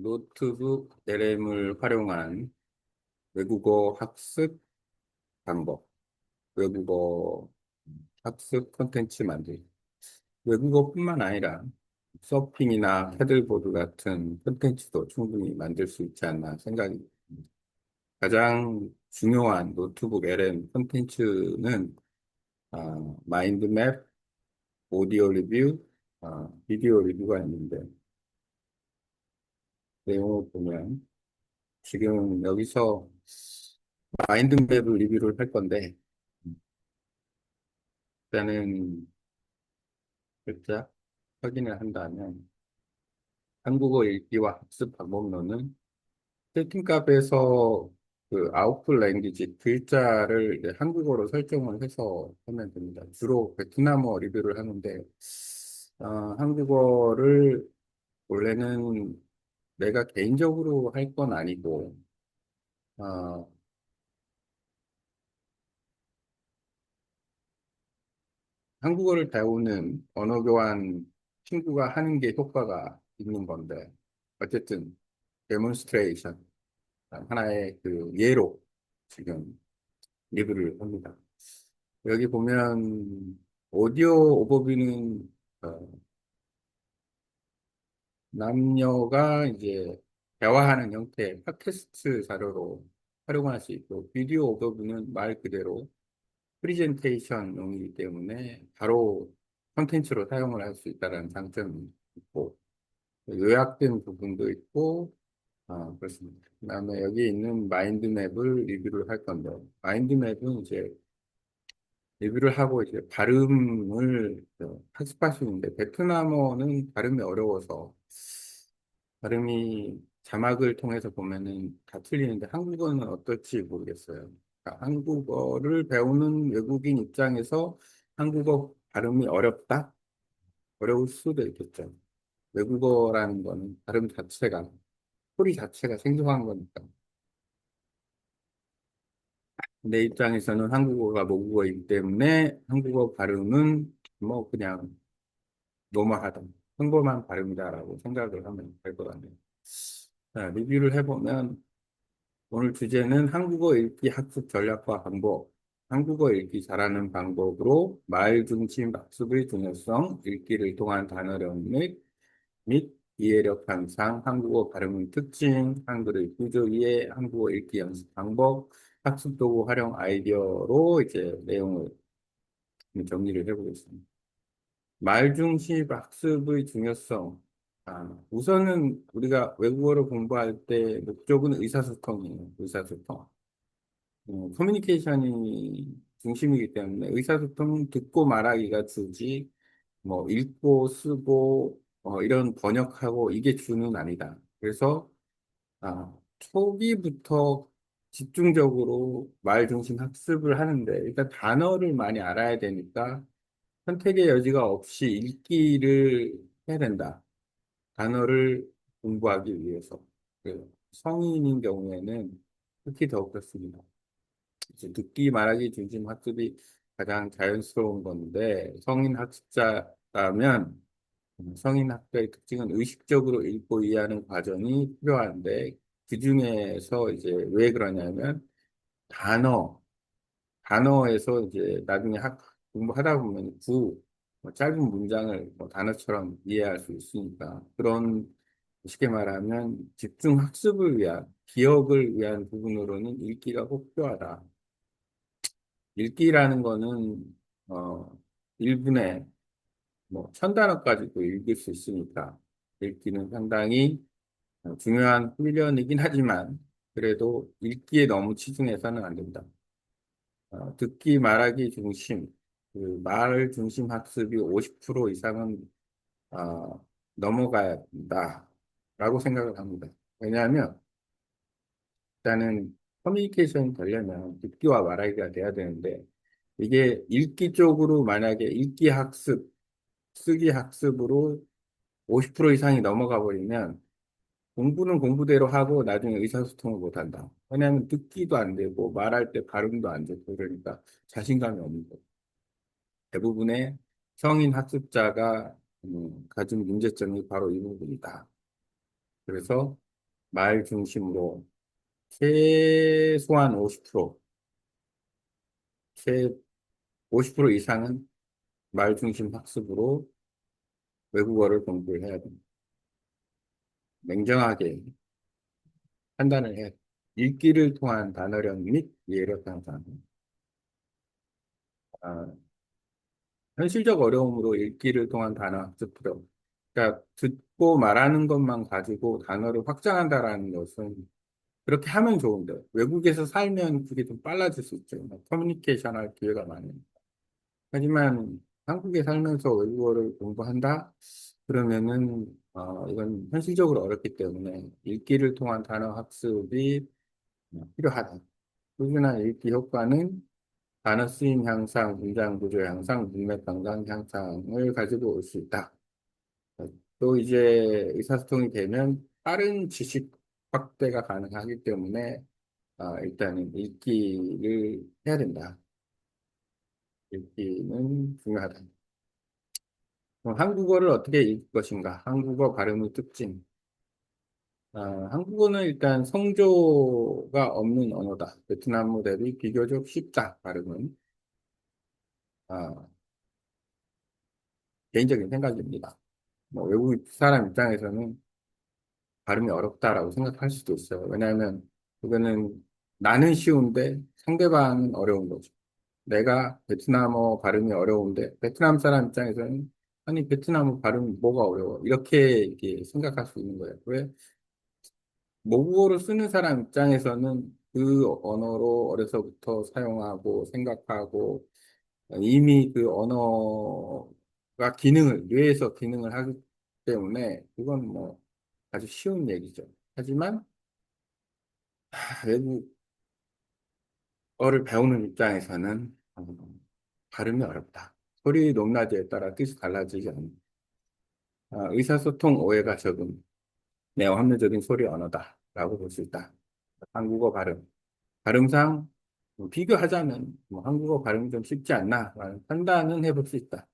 노트북 LM을 활용한 외국어 학습 방법, 외국어 학습 콘텐츠 만들기. 외국어뿐만 아니라 서핑이나 패들보드 같은 콘텐츠도 충분히 만들 수 있지 않나 생각이 듭니다. 가장 중요한 노트북 LM 콘텐츠는 마인드맵, 오디오 리뷰, 비디오 리뷰가 있는데 내용을 보면 지금 여기서 마인드맵을 리뷰를 할 건데 일단은 살짝 확인을 한다면 한국어 읽기와 학습 방법론은 세팅값에서 그 아웃풋 랭귀지 글자를 이제 한국어로 설정을 해서 하면 됩니다. 주로 베트남어 리뷰를 하는데 한국어를 원래는 내가 개인적으로 할 건 아니고 어, 한국어를 배우는 언어 교환 친구가 하는 게 효과가 있는 건데 어쨌든 데몬스트레이션 하나의 그 예로 지금 리뷰를 합니다. 여기 보면 오디오 오버뷰는 어, 남녀가 이제 대화하는 형태의 팟캐스트 자료로 활용할 수 있고 비디오 오버뷰는 말 그대로 프리젠테이션용이기 때문에 바로 콘텐츠로 사용을 할 수 있다는 장점이 있고 요약된 부분도 있고 그렇습니다. 그다음에 여기 있는 마인드맵을 리뷰를 할 건데 마인드맵은 이제 리뷰를 하고 이제 발음을 학습할 수 있는데 베트남어는 발음이 어려워서 발음이 자막을 통해서 보면은 다 틀리는데 한국어는 어떨지 모르겠어요. 그러니까 한국어를 배우는 외국인 입장에서 한국어 발음이 어렵다? 어려울 수도 있겠죠. 외국어라는 거는 발음 자체가 소리 자체가 생소한 거니까. 내 입장에서는 한국어가 모국어이기 때문에 한국어 발음은 뭐 그냥 노멀하다. 평범한 발음이다라고 생각을 하면 될 것 같네요. 자, 리뷰를 해보면 오늘 주제는 한국어 읽기 학습 전략과 방법. 한국어 읽기 잘하는 방법으로 말 중심 학습의 중요성, 읽기를 통한 단어력 및 이해력 향상, 한국어 발음 특징, 한글의 구조 이해, 한국어 읽기 연습 방법, 학습 도구 활용 아이디어로 이제 내용을 정리를 해보겠습니다. 말중심 학습의 중요성. 우선은 우리가 외국어를 공부할 때 목적은 의사소통이에요. 의사소통. 커뮤니케이션이 중심이기 때문에 의사소통 듣고 말하기가 주지, 뭐, 읽고 쓰고, 이런 번역하고 이게 주는 아니다. 그래서, 초기부터 집중적으로 말 중심 학습을 하는데, 일단 단어를 많이 알아야 되니까, 선택의 여지가 없이 읽기를 해야 된다. 단어를 공부하기 위해서. 성인인 경우에는 특히 더욱 그렇습니다. 이제 듣기 말하기 중심 학습이 가장 자연스러운 건데, 성인 학습자라면 성인 학습의 특징은 의식적으로 읽고 이해하는 과정이 필요한데, 그 중에서 이제 왜 그러냐면, 단어, 단어에서 이제 나중에 공부하다 보면 뭐 짧은 문장을 뭐 단어처럼 이해할 수 있으니까 그런 쉽게 말하면 집중 학습을 위한 기억을 위한 부분으로는 읽기가 꼭 필요하다. 읽기라는 거는 1분에 뭐 1000단어까지도 읽을 수 있으니까 읽기는 상당히 중요한 훈련이긴 하지만 그래도 읽기에 너무 치중해서는 안 된다. 듣기 말하기 중심, 그 말 중심 학습이 50% 이상은 넘어가야 된다라고 생각을 합니다. 왜냐하면 일단은 커뮤니케이션이 되려면 듣기와 말하기가 돼야 되는데 이게 읽기 쪽으로 만약에 읽기 학습, 쓰기 학습으로 50% 이상이 넘어가 버리면 공부는 공부대로 하고 나중에 의사소통을 못 한다. 왜냐하면 듣기도 안 되고 말할 때 발음도 안 좋고 그러니까 자신감이 없는 거예요. 대부분의 성인 학습자가 가진 문제점이 바로 이 부분이다. 그래서 말 중심으로 최소한 50%, 최 50% 이상은 말 중심 학습으로 외국어를 공부를 해야 됩니다. 냉정하게 판단을 해야 돼요. 읽기를 통한 단어력 및 이해력 향상. 아, 현실적 어려움으로 읽기를 통한 단어 학습 필요. 그러니까 듣고 말하는 것만 가지고 단어를 확장한다라는 것은 그렇게 하면 좋은데 외국에서 살면 그게 좀 빨라질 수 있죠. 커뮤니케이션 할 기회가 많으니. 하지만 한국에 살면서 외국어를 공부한다? 그러면은 이건 현실적으로 어렵기 때문에 읽기를 통한 단어 학습이 필요하다. 꾸준한 읽기 효과는 단어 쓰임 향상, 문장 구조 향상, 문맥 감각 향상을 가지고 올 수 있다. 또 이제 의사소통이 되면 빠른 지식 확대가 가능하기 때문에 일단은 읽기를 해야 된다. 읽기는 중요하다. 그럼 한국어를 어떻게 읽을 것인가? 한국어 발음의 특징. 한국어는 일단 성조가 없는 언어다. 베트남어 대비 비교적 쉽다, 발음은. 아, 개인적인 생각입니다. 뭐 외국 사람 입장에서는 발음이 어렵다라고 생각할 수도 있어요. 왜냐하면 이거는 나는 쉬운데 상대방은 어려운 거죠. 내가 베트남어 발음이 어려운데 베트남 사람 입장에서는 아니 베트남어 발음이 뭐가 어려워 이렇게 생각할 수 있는 거예요. 왜? 모국어로 쓰는 사람 입장에서는 그 언어로 어려서부터 사용하고 생각하고 이미 그 언어가 뇌에서 기능을 하기 때문에 그건 뭐 아주 쉬운 얘기죠. 하지만 외국어를 배우는 입장에서는 발음이 어렵다. 소리 높낮이에 따라 뜻이 달라지지 않는 의사소통 오해가 적은 내화합리적인 소리 언어다라고 볼 수 있다. 한국어 발음. 발음상 비교하자면 뭐 한국어 발음이 좀 쉽지 않나 라는 판단은 해볼 수 있다.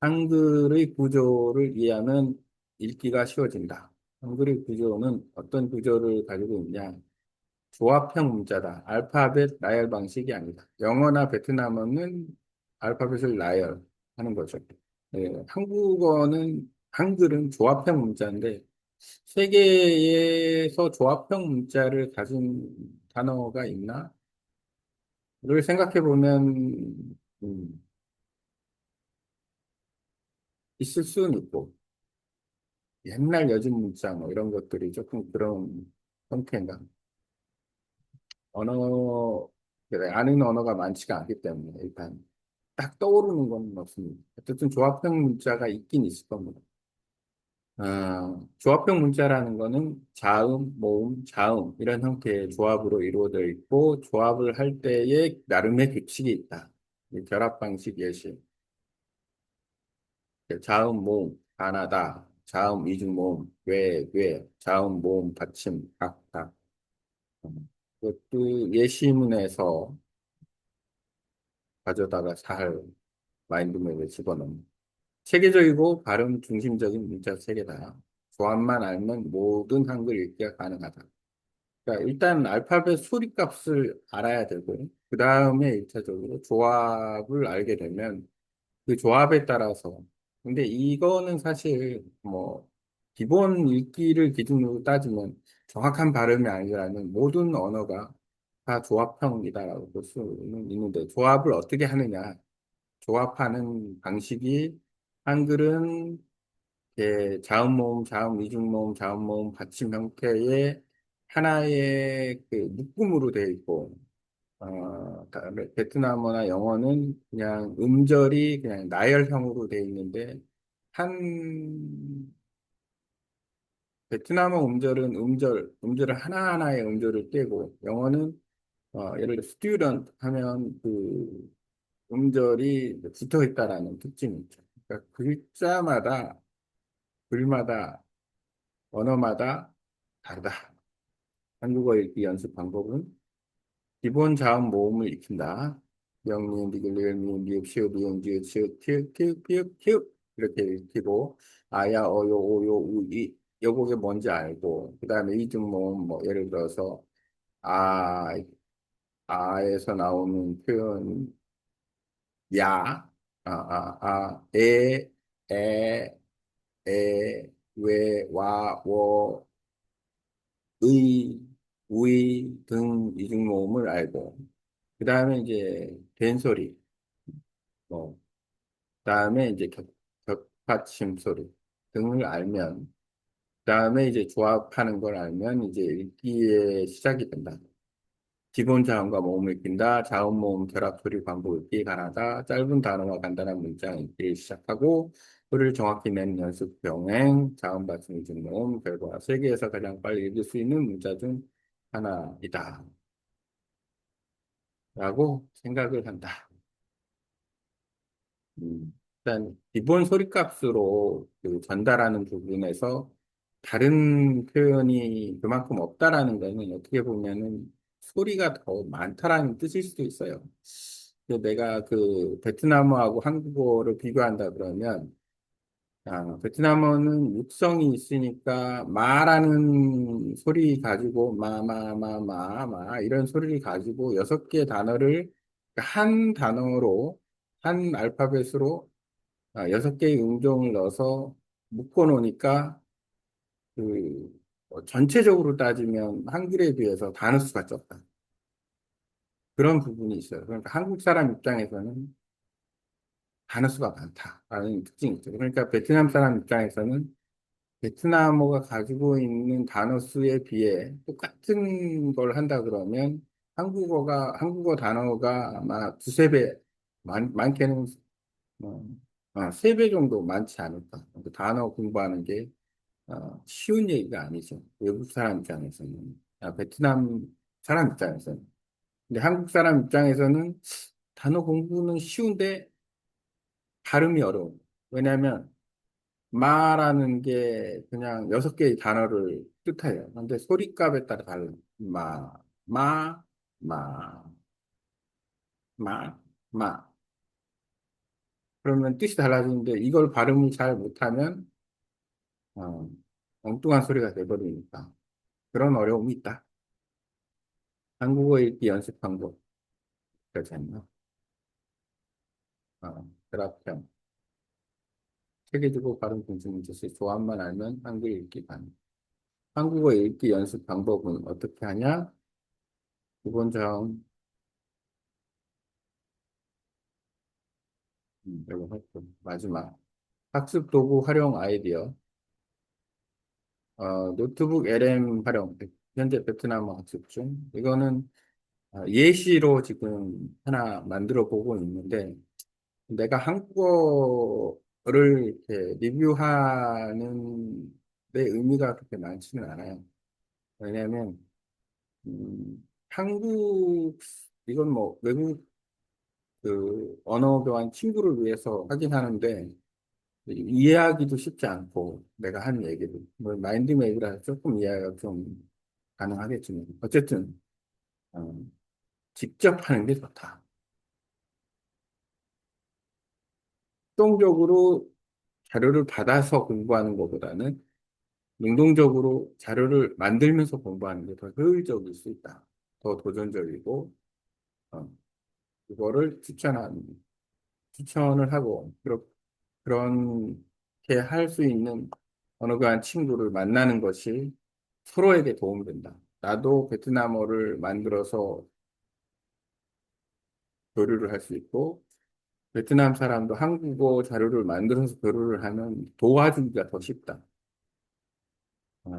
한글의 구조를 이해하면 읽기가 쉬워진다. 한글의 구조는 어떤 구조를 가지고 있냐? 조합형 문자다. 알파벳 나열 방식이 아니다. 영어나 베트남어는 알파벳을 나열하는 거죠. 한국어는 한글은 조합형 문자인데 세계에서 조합형 문자를 가진 단어가 있나? 를 생각해 보면 있을 수는 있고 옛날 여진 문자 뭐 이런 것들이 조금 그런 형태인가? 언어 그래, 아는 언어가 많지가 않기 때문에 일단 딱 떠오르는 건 없습니다. 어쨌든 조합형 문자가 있긴 있을 겁니다. 조합형 문자라는 거는 자음, 모음, 자음 이런 형태의 조합으로 이루어져 있고 조합을 할 때에 나름의 규칙이 있다. 이 결합 방식 예시. 자음, 모음, 가나다, 자음, 이중 모음, 자음, 모음, 받침, 각. 그것도 예시문에서 가져다가 잘 마인드맵에 집어넣는 체계적이고 발음 중심적인 문자 체계다. 조합만 알면 모든 한글 읽기가 가능하다. 그러니까 일단 알파벳 소리값을 알아야 되고, 그 다음에 일차적으로 조합을 알게 되면 그 조합에 따라서. 근데 이거는 사실 뭐, 기본 읽기를 기준으로 따지면 정확한 발음이 아니라는 모든 언어가 다 조합형이다라고 볼 수는 있는데, 조합을 어떻게 하느냐. 조합하는 방식이 한글은 자음 모음, 자음 이중 모음, 자음 모음 받침 형태의 하나의 그 묶음으로 되어 있고, 그다음에 베트남어나 영어는 그냥 음절이 그냥 나열형으로 되어 있는데, 한 베트남어 음절은 음절을 하나하나의 음절을 떼고, 영어는 예를 들어 student 하면 그 음절이 붙어 있다라는 특징이 있죠. 그러니까 글마다, 언어마다 다르다. 한국어 읽기 연습 방법은 기본 자음 모음을 익힌다. 명리음, 비글리을, 미음, 비읍, 시읍, 이응, 지읒, 시읒, 티읒, 티읒, 비읍, 티읒 이렇게 익히고 아야, 어요, 오요, 우이 요곡이 뭔지 알고, 그 다음에 이중모음, 뭐, 예를 들어서, 아, 아에서 나오는 표현, 야, 에, 왜, 와, 워, 의, 의 등 이중모음을 알고, 그 다음에 이제 된소리, 뭐, 그 다음에 이제 격파침 소리 등을 알면, 그 다음에 이제 조합하는 걸 알면 이제 읽기의 시작이 된다. 기본 자음과 모음을 익힌다. 자음, 모음, 결합, 소리, 반복 읽기 가능하다. 짧은 단어와 간단한 문장 읽기를 시작하고 소리를 정확히 내는 연습 병행. 자음, 발음, 이중, 모음, 결과 세계에서 가장 빨리 읽을 수 있는 문자 중 하나이다. 라고 생각을 한다. 일단 기본 소리값으로 그 전달하는 부분에서 다른 표현이 그만큼 없다라는 거는 어떻게 보면은 소리가 더 많다라는 뜻일 수도 있어요. 내가 그 베트남어하고 한국어를 비교한다 그러면 베트남어는 육성이 있으니까 마라는 소리 가지고 마 이런 소리를 가지고 6개 단어를 한 단어로 한 알파벳으로 6개의 음종을 넣어서 묶어 놓으니까 전체적으로 따지면 한글에 비해서 단어 수가 적다. 그런 부분이 있어요. 그러니까 한국 사람 입장에서는 단어 수가 많다라는 특징이 있죠. 그러니까 베트남 사람 입장에서는 베트남어가 가지고 있는 단어 수에 비해 똑같은 걸 한다 그러면 한국어 단어가 아마 두세 배, 많게는 어, 3배 정도 많지 않을까. 그 단어 공부하는 게 쉬운 얘기가 아니죠. 외국 사람 입장에서는. 베트남 사람 입장에서는. 근데 한국 사람 입장에서는 단어 공부는 쉬운데 발음이 어려워. 왜냐하면 마라는 게 그냥 6개의 단어를 뜻해요. 근데 소리값에 따라 달라. 마, 마, 마, 마. 그러면 뜻이 달라지는데 이걸 발음을 잘 못하면 어, 엉뚱한 소리가 돼버리니까 그런 어려움이 있다. 한국어 읽기 연습 방법 그렇지 않나? 그라평 체계주고 발음 공식 문제수 조합만 알면 한글 읽기 가능. 한국어 읽기 연습 방법은 어떻게 하냐? 기본 자음 이거 했고 마지막 학습 도구 활용 아이디어 노트북 LM 활용 현재 베트남어 학습 중 이거는 예시로 지금 하나 만들어 보고 있는데 내가 한국어를 이렇게 리뷰하는 데 의미가 그렇게 많지는 않아요. 왜냐하면 한국 이건 뭐 외국 그 언어 교환 친구를 위해서 하긴 하는데 이해하기도 쉽지 않고 내가 하는 얘기를 뭐 마인드맵이라 조금 이해가 좀 가능하겠지만 어쨌든 어, 직접 하는 게 좋다. 수동적으로 자료를 받아서 공부하는 것보다는 능동적으로 자료를 만들면서 공부하는 게 더 효율적일 수 있다. 더 도전적이고 어, 그거를 추천을 하고 그렇게 할 수 있는 어느 한 친구를 만나는 것이 서로에게 도움이 된다. 나도 베트남어를 만들어서 교류를 할 수 있고 베트남 사람도 한국어 자료를 만들어서 교류를 하면 도와주기가 더 쉽다.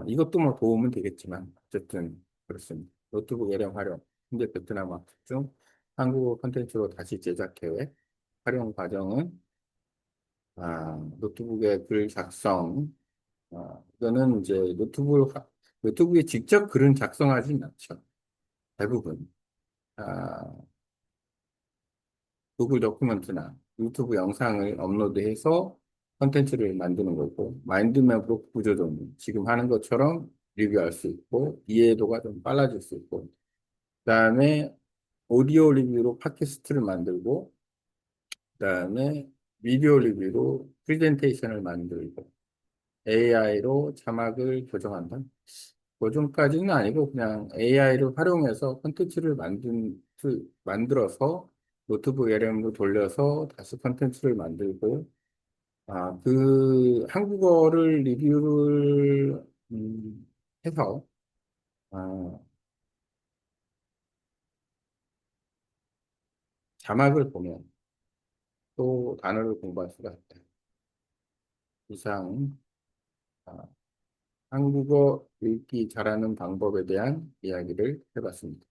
이것도 뭐 도움은 되겠지만 어쨌든 그렇습니다. 노트북 예령 활용, 현재 베트남 학습 중 한국어 콘텐츠로 다시 제작 계획, 활용 과정은 노트북에 글 작성, 이거는 이제 노트북에 직접 글은 작성하진 않죠. 대부분 아, 구글 도큐멘트나 유튜브 영상을 업로드해서 콘텐츠를 만드는 거고 마인드맵으로 구조정리 지금 하는 것처럼 리뷰할 수 있고 이해도가 좀 빨라질 수 있고 그다음에 오디오 리뷰로 팟캐스트를 만들고 그다음에 비디오 리뷰로 프레젠테이션을 만들고 AI로 자막을 조정한다. 조정까지는 아니고 그냥 AI를 활용해서 콘텐츠를 만들어서 노트북 LM으로 돌려서 다시 콘텐츠를 만들고, 그 한국어를 리뷰를 해서 아, 자막을 보면 또 단어를 공부할 수가 있다. 이상 아, 한국어 읽기 잘하는 방법에 대한 이야기를 해봤습니다.